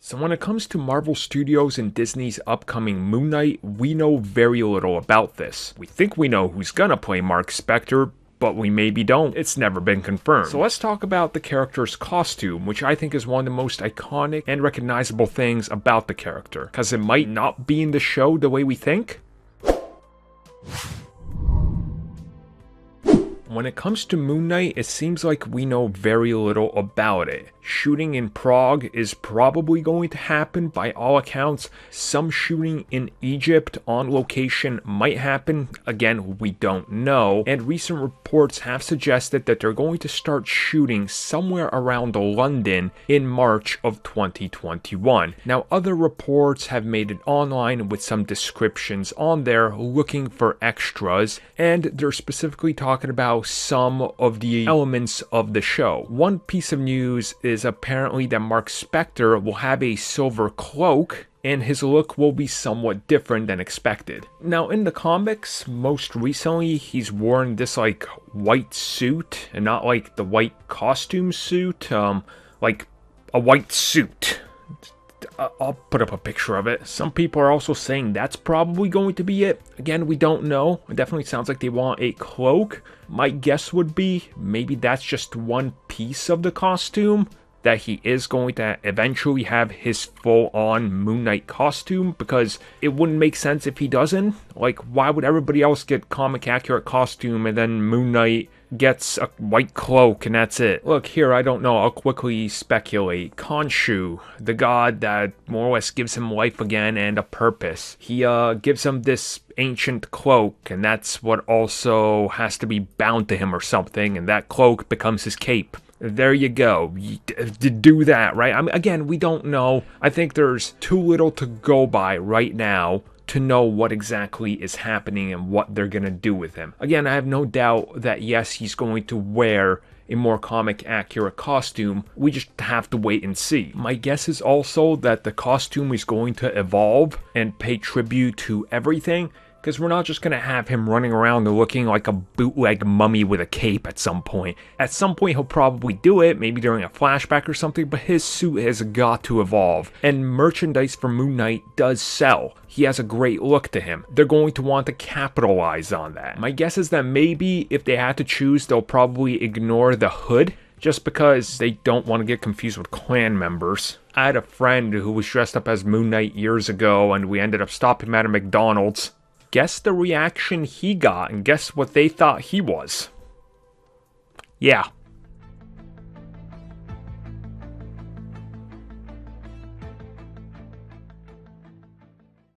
So when it comes to Marvel Studios and Disney's upcoming Moon Knight, we know very little about this. We think we know who's gonna play Mark Spector, but we maybe don't. It's never been confirmed. So let's talk about the character's costume, which I think is one of the most iconic and recognizable things about the character, because it might not be in the show the way we think. When it comes to Moon Knight, it seems like we know very little about it. Shooting in Prague is probably going to happen by all accounts. Some shooting in Egypt on location might happen. Again, we don't know. And recent reports have suggested that they're going to start shooting somewhere around London in March of 2021. Now, other reports have made it online with some descriptions on there looking for extras, and they're specifically talking about some of the elements of the show. One piece of news is apparently that Mark Spector will have a silver cloak, and his look will be somewhat different than expected. Now, in the comics, most recently, he's worn this like white suit, and not like the white costume suit, like a white suit. I'll put up a picture of it. Some people are also saying that's probably going to be it. Again, we don't know. It definitely sounds like they want a cloak. My guess would be maybe that's just one piece of the costume, that he is going to eventually have his full-on Moon Knight costume, because it wouldn't make sense if he doesn't. Like, why would everybody else get comic-accurate costume and then Moon Knight gets a white cloak and that's it? Look, here, I don't know, I'll quickly speculate. Khonshu, the god that more or less gives him life again and a purpose. He gives him this ancient cloak, and that's what also has to be bound to him or something, and that cloak becomes his cape. There you go. Do that, right? Again, we don't know. I think there's too little to go by right now to know what exactly is happening and what they're going to do with him. Again, I have no doubt that yes, he's going to wear a more comic accurate costume. We just have to wait and see. My guess is also that the costume is going to evolve and pay tribute to everything, because we're not just going to have him running around looking like a bootleg mummy with a cape at some point. At some point, he'll probably do it, maybe during a flashback or something, but his suit has got to evolve. And merchandise for Moon Knight does sell. He has a great look to him. They're going to want to capitalize on that. My guess is that maybe if they had to choose, they'll probably ignore the hood, just because they don't want to get confused with clan members. I had a friend who was dressed up as Moon Knight years ago, and we ended up stopping him at a McDonald's. Guess the reaction he got, and guess what they thought he was. Yeah,